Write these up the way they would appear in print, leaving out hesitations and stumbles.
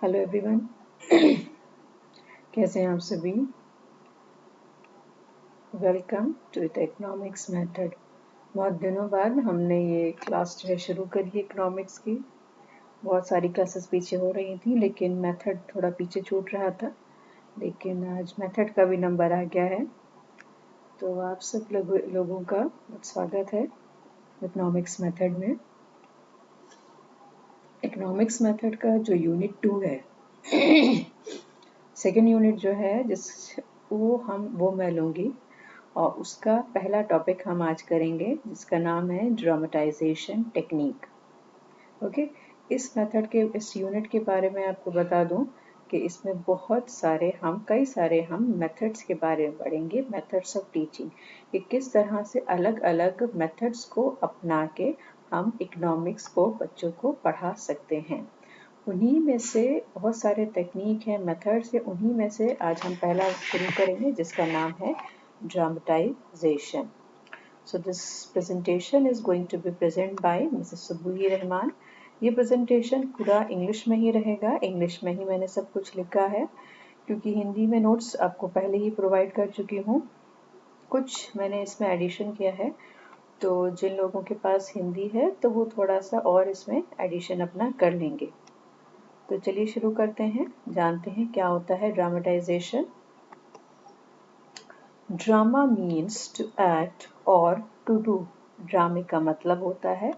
Hello everyone. कैसे हैं आप सभी? Welcome to the economics method. बहुत दिनों बाद हमने ये क्लास जो है शुरू करी इकोनॉमिक्स की। बहुत सारी क्लासेस पीछे हो रही थी लेकिन मेथड थोड़ा पीछे छूट रहा था, लेकिन आज मेथड का भी नंबर आ गया है। तो आप सब लोगों का स्वागत है इकोनॉमिक्स मेथड में। इकोनॉमिक्स मेथड का जो यूनिट 2 है सेकेंड यूनिट जो है वो मैं लूँगी और उसका पहला टॉपिक हम आज करेंगे जिसका नाम है ड्रामेटाइजेशन टेक्निक। ओके, इस मेथड के इस यूनिट के बारे में आपको बता दूं कि इसमें कई सारे हम मेथड्स के बारे में पढ़ेंगे, मेथड्स ऑफ टीचिंग, कि किस तरह से अलग अलग मेथड्स को अपना के हम इकोनॉमिक्स को बच्चों को पढ़ा सकते हैं। उन्हीं में से बहुत सारे टेक्निक हैं, मेथड्स हैं, उन्हीं में से आज हम पहला शुरू करेंगे जिसका नाम है dramatisation. So this presentation is going to be present by Mrs. Subhi Rahman. ये presentation पूरा इंग्लिश में ही रहेगा, इंग्लिश में ही मैंने सब कुछ लिखा है क्योंकि हिंदी में नोट्स आपको पहले ही प्रोवाइड कर चुकी हूँ। कुछ मैंने इसमें एडिशन किया है, तो जिन लोगों के पास हिंदी है तो वो थोड़ा सा और इसमें एडिशन अपना कर लेंगे। तो चलिए शुरू करते हैं, जानते हैं क्या होता है dramatization. Drama means to act और टू डू। ड्रामे का मतलब होता है,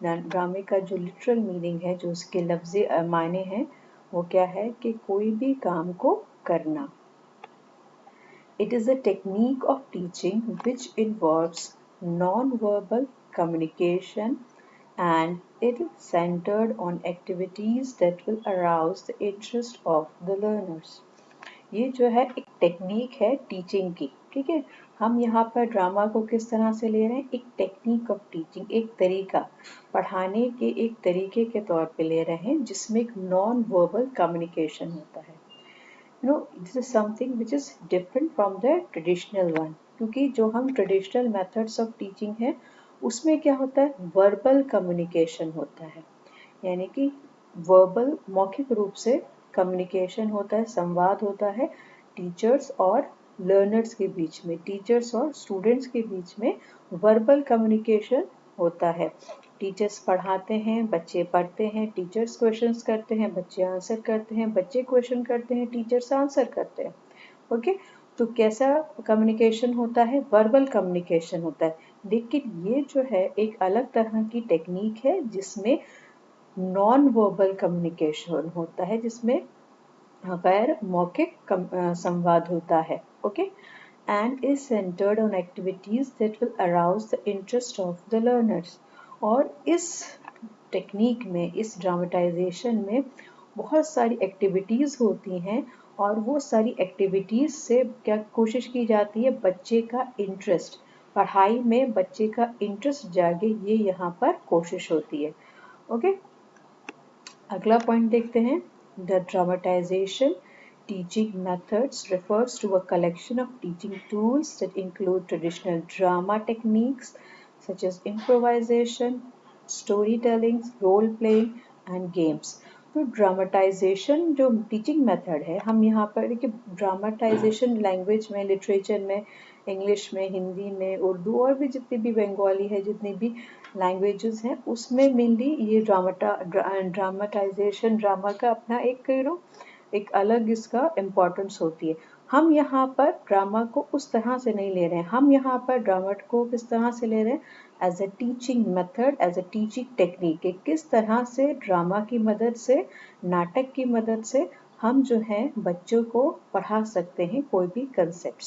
ड्रामे का जो लिटरल मीनिंग है, जो उसके लफ्ज़ी मायने हैं, वो क्या है कि कोई भी काम को करना। It is a technique of teaching which involves non-verbal communication and it is centered on activities that will arouse the interest of the learners. ये जो है एक टेक्निक है टीचिंग की, ठीक है। हम यहाँ पर ड्रामा को किस तरह से ले रहे हैं, एक टेक्निक ऑफ टीचिंग, एक तरीका, पढ़ाने के एक तरीके के तौर पे ले रहे हैं जिसमें एक नॉन वर्बल कम्युनिकेशन होता है। This is something which is different from the traditional one, क्योंकि जो हम ट्रेडिशनल मेथड्स ऑफ टीचिंग है उसमें क्या होता है, वर्बल कम्युनिकेशन होता है, यानी कि वर्बल मौखिक रूप से कम्युनिकेशन होता है, संवाद होता है टीचर्स और लर्नर्स के बीच में, टीचर्स और स्टूडेंट्स के बीच में वर्बल कम्युनिकेशन होता है। टीचर्स पढ़ाते हैं, बच्चे पढ़ते हैं, टीचर्स क्वेश्चंस करते हैं, बच्चे आंसर करते हैं, बच्चे क्वेश्चन करते हैं, टीचर्स आंसर करते हैं। ओके, तो कैसा कम्युनिकेशन होता है, वर्बल कम्युनिकेशन होता है। लेकिन ये जो है एक अलग तरह की टेक्निक है जिसमें नॉन वर्बल कम्युनिकेशन होता है, जिसमें गैर मौखिक संवाद होता है। Okay, and is centred on activities that will arouse the interest of the learners. और इस टेक्निक में, इस ड्रामेटाइजेशन में बहुत सारी एक्टिविटीज होती हैं और वो सारी एक्टिविटीज से क्या कोशिश की जाती है, बच्चे का इंटरेस्ट, पढ़ाई में बच्चे का इंटरेस्ट जागे, ये यहाँ पर कोशिश होती है। ओके, अगला पॉइंट देखते हैं। The dramatisation teaching methods refers to a collection of teaching tools that include traditional drama techniques such as improvisation, storytelling, role playing and games. तो ड्रामेटाइजेशन जो टीचिंग मेथड है, हम यहाँ पर देखिए ड्रामेटाइजेशन लैंग्वेज में, लिटरेचर में, इंग्लिश में, हिंदी में, उर्दू और भी जितनी भी बंगाली है, जितनी भी लैंग्वेजेस हैं उसमें मेनली ये ड्रामेटाइजेशन, ड्रामा का अपना एक अलग इसका इम्पोर्टेंस होती है। हम यहाँ पर ड्रामा को उस तरह से नहीं ले रहे हैं, हम यहाँ पर ड्रामा को किस तरह से ले रहे हैं, as a teaching method, as a teaching technique, किस तरह से ड्रामा की मदद से, नाटक की मदद से हम जो है बच्चों को पढ़ा सकते हैं कोई भी कंसेप्ट।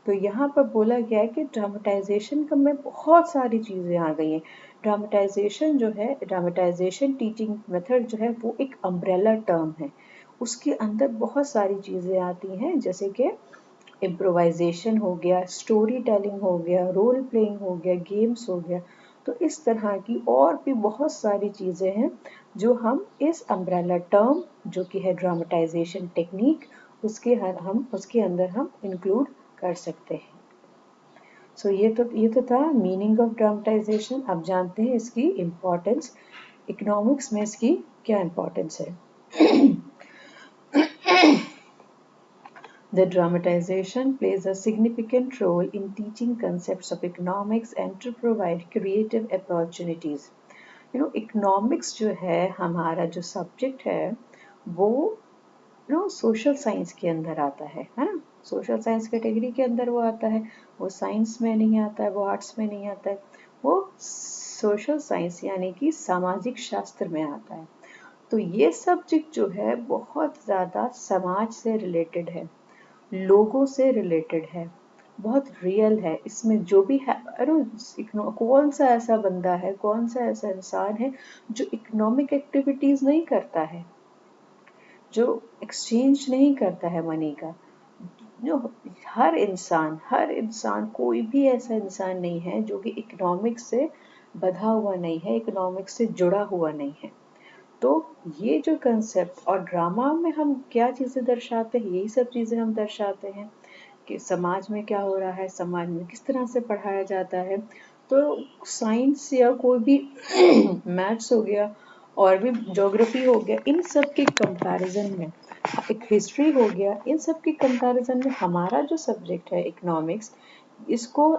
तो यहाँ पर बोला गया है कि ड्रामेटाइजेशन का में बहुत सारी चीज़ें आ गई हैं। ड्रामेटाइजेशन जो है, ड्रामेटाइजेशन टीचिंग मेथड जो है वो एक अम्ब्रेला टर्म है, उसके अंदर बहुत सारी चीज़ें आती हैं, जैसे कि इम्प्रोवाइजेशन हो गया, स्टोरी टेलिंग हो गया, रोल प्लेइंग हो गया, गेम्स हो गया। तो इस तरह की और भी बहुत सारी चीज़ें हैं जो हम इस अम्ब्रेला टर्म जो कि है ड्रामेटाइजेशन टेक्निक, उसके अंदर हम इंक्लूड कर सकते हैं। सो ये तो था मीनिंग ऑफ ड्रामेटाइजेशन। अब जानते हैं इसकी इम्पोर्टेंस, इकोनॉमिक्स में इसकी क्या इम्पोर्टेंस है। The dramatization plays a significant role in teaching concepts of economics and to provide creative opportunities. Economics जो है हमारा जो सब्जेक्ट है वो सोशल साइंस के अंदर आता है ना। सोशल साइंस कैटेगरी के अंदर वो आता है, वो साइंस में नहीं आता है, वो आर्ट्स में नहीं आता है, वो सोशल साइंस यानी कि सामाजिक शास्त्र में आता है। तो ये सब्जेक्ट जो है बहुत ज़्यादा समाज से रिलेटेड है, लोगों से रिलेटेड है, बहुत रियल है। इसमें जो भी है कौन सा ऐसा बंदा है, कौन सा ऐसा इंसान है जो इकोनॉमिक एक्टिविटीज नहीं करता है, जो एक्सचेंज नहीं करता है मनी का। जो हर इंसान कोई भी ऐसा इंसान नहीं है जो कि इकोनॉमिक्स से बधा हुआ नहीं है, इकोनॉमिक्स से जुड़ा हुआ नहीं है। तो ये जो कंसेप्ट और ड्रामा में हम क्या चीज़ें दर्शाते हैं, यही सब चीज़ें हम दर्शाते हैं कि समाज में क्या हो रहा है, समाज में किस तरह से पढ़ाया जाता है। तो साइंस या कोई भी मैथ्स हो गया और भी ज्योग्राफी हो गया, इन सब के कंपैरिजन में एक हिस्ट्री हो गया, इन सब के कंपैरिजन में हमारा जो सब्जेक्ट है इकोनॉमिक्स, इसको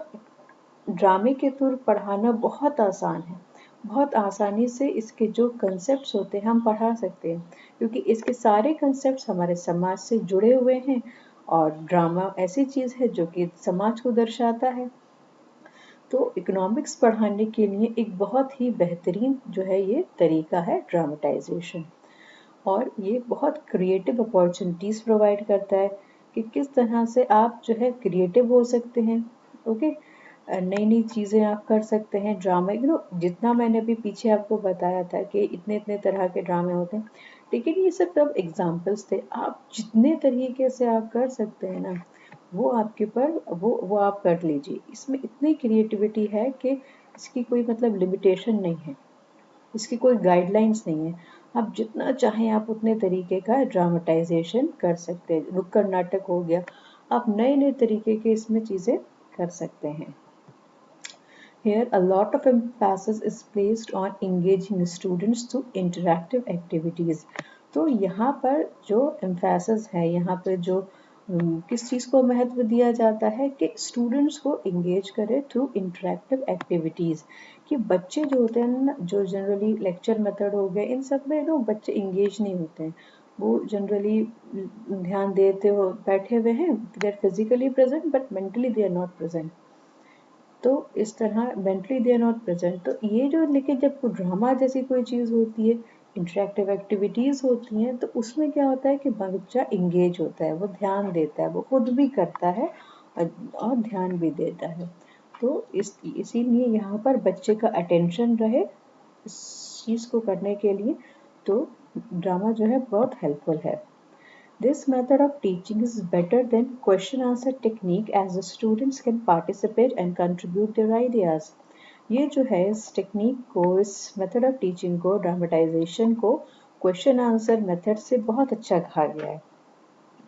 ड्रामे के थ्रू पढ़ाना बहुत आसान है। बहुत आसानी से इसके जो कंसेप्ट्स होते हैं हम पढ़ा सकते हैं, क्योंकि इसके सारे कंसेप्ट्स हमारे समाज से जुड़े हुए हैं और ड्रामा ऐसी चीज़ है जो कि समाज को दर्शाता है। तो इकोनॉमिक्स पढ़ाने के लिए एक बहुत ही बेहतरीन जो है ये तरीका है ड्रामेटाइजेशन, और ये बहुत क्रिएटिव अपॉर्चुनिटीज़ प्रोवाइड करता है कि किस तरह से आप जो है क्रिएटिव हो सकते हैं। ओके, नई नई चीज़ें आप कर सकते हैं। ड्रामे जितना मैंने अभी पीछे आपको बताया था कि इतने इतने तरह के ड्रामे होते हैं, लेकिन ये सब एग्जाम्पल्स थे। आप जितने तरीके से आप कर सकते हैं ना, वो आपके पर वो आप कर लीजिए। इसमें इतनी क्रिएटिविटी है कि इसकी कोई मतलब लिमिटेशन नहीं है, इसकी कोई गाइडलाइंस नहीं है। आप जितना चाहें आप उतने तरीके का ड्रामेटाइजेशन कर सकते हैं। नुक्कड़ नाटक हो गया, आप नए नए तरीके के इसमें चीज़ें कर सकते हैं। Here, a lot of emphasis is placed on engaging students through interactive activities. तो यहाँ पर जो emphasis है, यहाँ पर जो किस चीज़ को महत्व दिया जाता है कि स्टूडेंट्स को engage करें through interactive activities। कि बच्चे जो होते हैं ना, जो जनरली लेक्चर मेथड हो गए, इन सब में बच्चे engage नहीं होते हैं। वो जनरली ध्यान देते हो बैठे हुए हैं, they are physically present but mentally they are not present। तो इस तरह mentally they are not present. तो ये जो लेकिन जब ड्रामा जैसी कोई चीज़ होती है, इंटरेक्टिव एक्टिविटीज़ होती हैं, तो उसमें क्या होता है कि बच्चा इंगेज होता है, वो ध्यान देता है, वो खुद भी करता है और ध्यान भी देता है। तो इसीलिए यहाँ पर बच्चे का अटेंशन रहे इस चीज़ को करने के लिए, तो ड्रामा जो है बहुत हेल्पफुल है। This method of teaching is better than question answer technique as the students can participate and contribute their ideas. ये जो है इस टेक्निक को, इस मेथड ऑफ टीचिंग को, ड्रामेटाइजेशन को क्वेश्चन आंसर मेथड से बहुत अच्छा कहा गया है।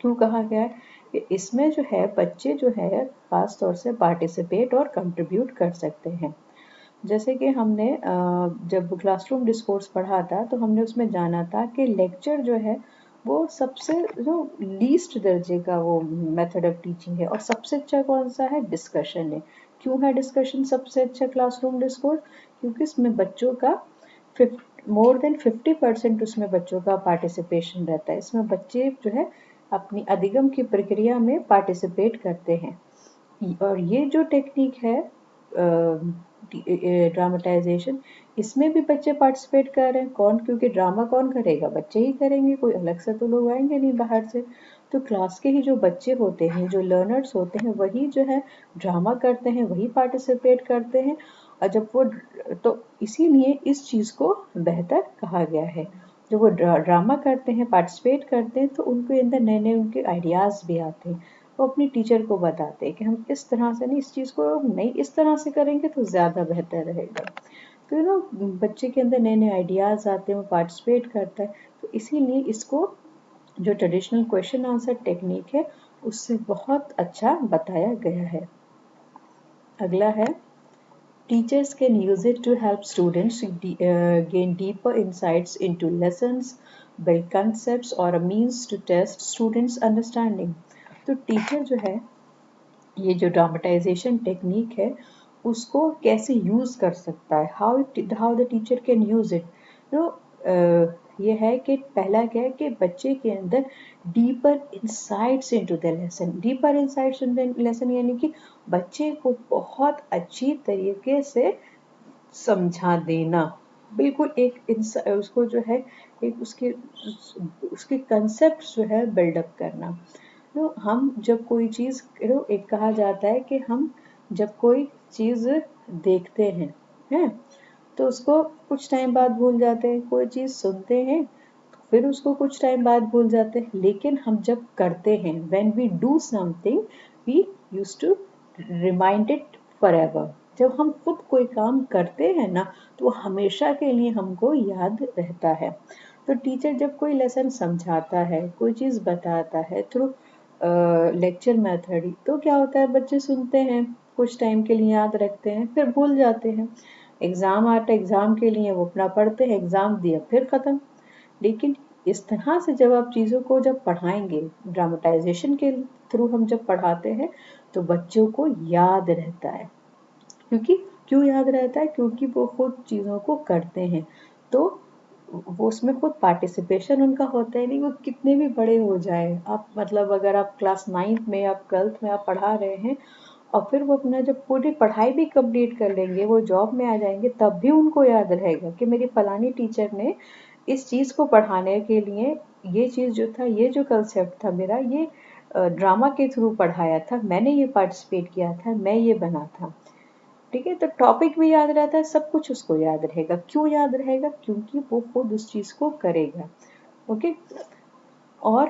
क्यों कहा गया है कि इसमें जो है बच्चे जो है खास तौर से पार्टिसिपेट और कंट्रीब्यूट कर सकते हैं। जैसे कि हमने जब क्लासरूम डिस्कोर्स पढ़ा था तो हमने उसमें जाना था कि लेक्चर जो है वो सबसे जो लीस्ट दर्जे का वो मेथड ऑफ टीचिंग है, और सबसे अच्छा कौन सा है, डिस्कशन है। क्यों है डिस्कशन सबसे अच्छा क्लासरूम डिस्कोर्स? क्योंकि इसमें बच्चों का मोर देन 50% उसमें बच्चों का पार्टिसिपेशन रहता है। इसमें बच्चे जो है अपनी अधिगम की प्रक्रिया में पार्टिसिपेट करते हैं। और ये जो टेक्निक है ड्रामेटाइजेशन, इसमें भी बच्चे पार्टिसिपेट कर रहे हैं। कौन? क्योंकि ड्रामा कौन करेगा, बच्चे ही करेंगे, कोई अलग से तो लोग आएंगे नहीं बाहर से। तो क्लास के ही जो बच्चे होते हैं, जो लर्नर्स होते हैं, वही जो है ड्रामा करते हैं, वही पार्टिसिपेट करते हैं। और जब वो तो इसीलिए इस चीज़ को बेहतर कहा गया है। जब वो ड्रामा करते हैं, पार्टिसिपेट करते हैं, तो उनके अंदर नए नए उनके आइडियाज़ भी आते हैं। वो अपनी टीचर को बताते हैं कि हम इस तरह से नहीं, इस चीज़ को नहीं इस तरह से करेंगे तो ज़्यादा बेहतर रहेगा। तो बच्चे के अंदर नए नए आइडियाज़ आते हैं, वो पार्टिसिपेट करता है। तो इसीलिए इसको जो ट्रेडिशनल क्वेश्चन आंसर टेक्निक है उससे बहुत अच्छा बताया गया है। अगला है, teachers can use it to help students gain deeper insights into lessons, build concepts or a means to test students' understanding. तो टीचर जो है ये जो ड्रामेटाइजेशन टेक्निक है उसको कैसे यूज़ कर सकता है, how the teacher can use it. तो ये है कि पहला क्या है कि बच्चे के अंदर deeper insights into the lesson, deeper insights in the lesson यानी कि बच्चे को बहुत अच्छी तरीके से समझा देना, बिल्कुल एक उसको जो है एक उसके कंसेप्ट जो है बिल्डअप करना। तो हम जब कोई चीज़ एक कहा जाता है कि हम जब कोई चीज़ देखते हैं तो उसको कुछ टाइम बाद भूल जाते हैं, कोई चीज़ सुनते हैं फिर उसको कुछ टाइम बाद भूल जाते हैं, लेकिन हम जब करते हैं when we do something we used to remind it forever। जब हम खुद कोई काम करते हैं ना तो वो हमेशा के लिए हमको याद रहता है। तो टीचर जब कोई लेसन समझाता है, कोई चीज़ बताता है थ्रू लेक्चर मेथड, तो क्या होता है बच्चे सुनते हैं, कुछ टाइम के लिए याद रखते हैं फिर भूल जाते हैं। एग्ज़ाम आता है, एग्ज़ाम के लिए वो अपना पढ़ते हैं, एग्ज़ाम दिया फिर ख़त्म। लेकिन इस तरह से जब आप चीज़ों को जब पढ़ाएंगे, ड्रामेटाइजेशन के थ्रू हम जब पढ़ाते हैं तो बच्चों को याद रहता है। क्यों याद रहता है? क्योंकि वो खुद चीज़ों को करते हैं, तो वो उसमें खुद पार्टिसिपेशन उनका होता है। नहीं वो कितने भी बड़े हो जाए, आप मतलब अगर आप क्लास 9th में या 12th में आप पढ़ा रहे हैं और फिर वो अपना जब पूरी पढ़ाई भी कंप्लीट कर लेंगे, वो जॉब में आ जाएंगे, तब भी उनको याद रहेगा कि मेरी फलानी टीचर ने इस चीज़ को पढ़ाने के लिए ये चीज़ जो था, ये जो कंसेप्ट था मेरा, ये ड्रामा के थ्रू पढ़ाया था, मैंने ये पार्टिसिपेट किया था, मैं ये बना था। ठीक है, तो टॉपिक भी याद रहता है, सब कुछ उसको याद रहेगा। क्यों याद रहेगा? क्योंकि वो खुद उस चीज़ को करेगा। ओके। और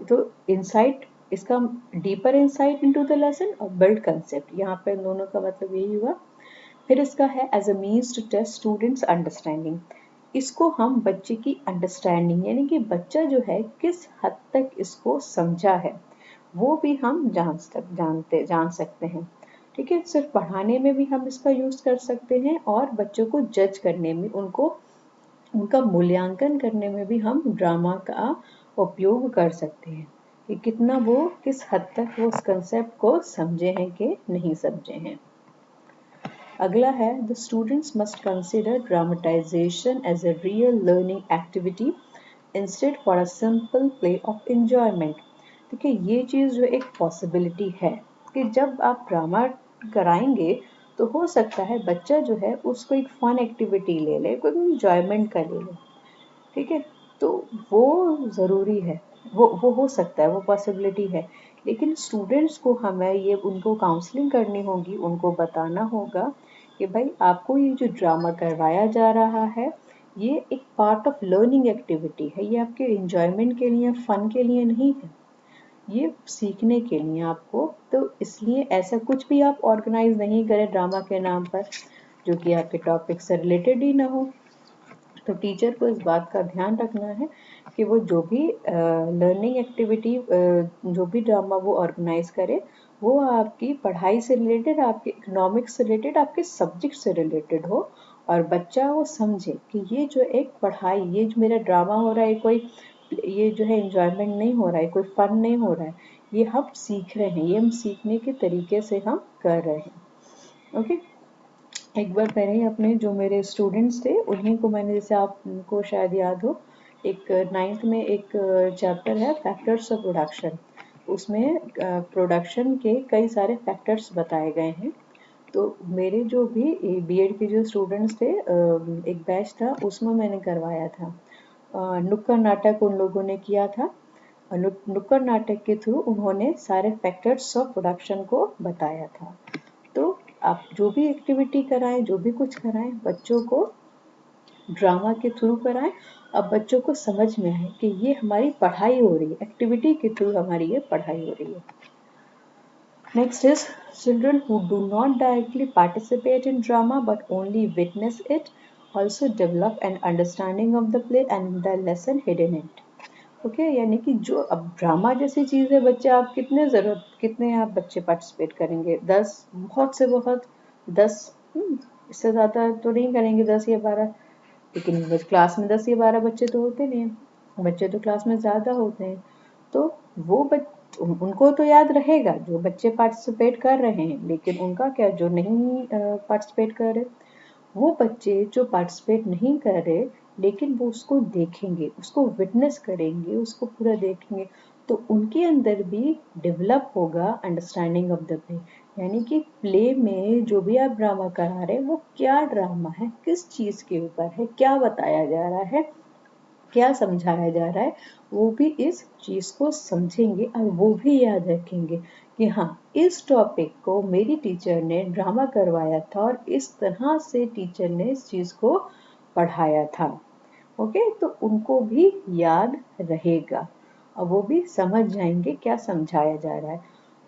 तो इंसाइट, इसका deeper insight into the lesson और बिल्ड कंसेप्ट, यहाँ पे इन दोनों का मतलब यही हुआ। फिर इसका है as a means to test students understanding. इसको हम बच्चे की अंडरस्टैंडिंग यानी कि बच्चा जो है किस हद तक इसको समझा है वो भी हम जान सकते हैं। ठीक है, सिर्फ पढ़ाने में भी हम इसका यूज कर सकते हैं और बच्चों को जज करने में, उनका मूल्यांकन करने में भी हम ड्रामा का उपयोग कर सकते हैं कि कितना वो किस हद तक वो उस कंसेप्ट को समझे हैं कि नहीं समझे हैं। अगला है the students must consider dramatization as a real learning activity instead for a simple play of enjoyment. देखिए ये चीज़ जो एक पॉसिबिलिटी है कि जब आप ड्रामा कराएंगे तो हो सकता है बच्चा जो है उसको एक फन एक्टिविटी ले ले, कोई इंजॉयमेंट का ले ले। ठीक है, तो वो ज़रूरी है, वो हो सकता है, वो पॉसिबिलिटी है। लेकिन स्टूडेंट्स को हमें ये उनको काउंसलिंग करनी होगी, उनको बताना होगा कि भाई आपको ये जो ड्रामा करवाया जा रहा है ये एक पार्ट ऑफ लर्निंग एक्टिविटी है, ये आपके एंजॉयमेंट के लिए, फन के लिए नहीं है, ये सीखने के लिए आपको। तो इसलिए ऐसा कुछ भी आप ऑर्गेनाइज नहीं करें ड्रामा के नाम पर जो कि आपके टॉपिक से रिलेटेड ही ना हो। तो टीचर को इस बात का ध्यान रखना है कि वो जो भी लर्निंग एक्टिविटी, जो भी ड्रामा वो ऑर्गेनाइज करे वो आपकी पढ़ाई से रिलेटेड, आपके इकोनॉमिक्स से रिलेटेड, आपके सब्जेक्ट से रिलेटेड हो और बच्चा वो समझे कि ये जो एक पढ़ाई, ये जो मेरा ड्रामा हो रहा है, कोई ये जो है एंजॉयमेंट नहीं हो रहा है, कोई फन नहीं हो रहा है, ये हम सीख रहे हैं, ये हम सीखने के तरीके से हम कर रहे हैं। ओके। एक बार मैंने अपने जो मेरे स्टूडेंट्स थे उन्हीं को मैंने, जैसे आपको शायद याद हो, एक 9th में एक चैप्टर है फैक्टर्स ऑफ प्रोडक्शन, उसमें प्रोडक्शन के कई सारे फैक्टर्स बताए गए हैं। तो मेरे जो भी बीएड के जो स्टूडेंट्स थे, एक बैच था उसमें मैंने करवाया था, नुक्कड़ नाटक उन लोगों ने किया था। नुक्कड़ नाटक के थ्रू उन्होंने सारे फैक्टर्स ऑफ प्रोडक्शन को बताया था। तो आप जो भी एक्टिविटी कराएं, जो भी कुछ कराएं, बच्चों को ड्रामा के थ्रू कराएं। अब बच्चों को समझ में आए कि ये हमारी पढ़ाई हो रही है, एक्टिविटी के थ्रू हमारी ये पढ़ाई हो रही है। Next is children who do not directly participate in drama but only witness it also develop an understanding of the play and the lesson hidden in it. Okay, यानी कि जो अब ड्रामा जैसी चीज़ है, बच्चे आप कितने आप बच्चे पार्टिसिपेट करेंगे? 10, बहुत से बहुत 10, इससे ज़्यादा तो नहीं करेंगे, 10 या 12। लेकिन क्लास में 10 या 12 बच्चे तो होते नहीं हैं, बच्चे तो क्लास में ज़्यादा होते हैं। तो वो उनको तो याद रहेगा जो बच्चे पार्टिसिपेट कर रहे हैं, लेकिन उनका क्या, जो नहीं पार्टिसिपेट कर रहे, वो बच्चे जो पार्टिसिपेट नहीं कर रहे लेकिन वो उसको देखेंगे, उसको विटनेस करेंगे, उसको पूरा देखेंगे, तो उनके अंदर भी डेवलप होगा अंडरस्टैंडिंग ऑफ द प्ले। यानी कि प्ले में जो भी आप ड्रामा करा रहे हैं वो क्या ड्रामा है, किस चीज़ के ऊपर है, क्या बताया जा रहा है, क्या समझाया जा रहा है, वो भी इस चीज़ को समझेंगे और वो भी याद रखेंगे कि हाँ, इस टॉपिक को मेरी टीचर ने ड्रामा करवाया था और इस तरह से टीचर ने इस चीज़ को पढ़ाया था। ओके, तो उनको भी याद रहेगा और वो भी समझ जाएंगे क्या समझाया जा रहा है।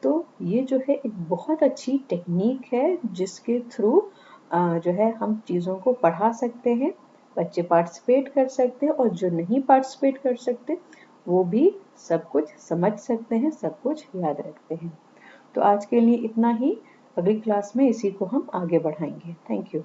तो ये जो है एक बहुत अच्छी टेक्निक है जिसके थ्रू जो है हम चीज़ों को पढ़ा सकते हैं, बच्चे पार्टिसिपेट कर सकते हैं और जो नहीं पार्टिसिपेट कर सकते वो भी सब कुछ समझ सकते हैं, सब कुछ याद रखते हैं। तो आज के लिए इतना ही, अगली क्लास में इसी को हम आगे बढ़ाएंगे। Thank you.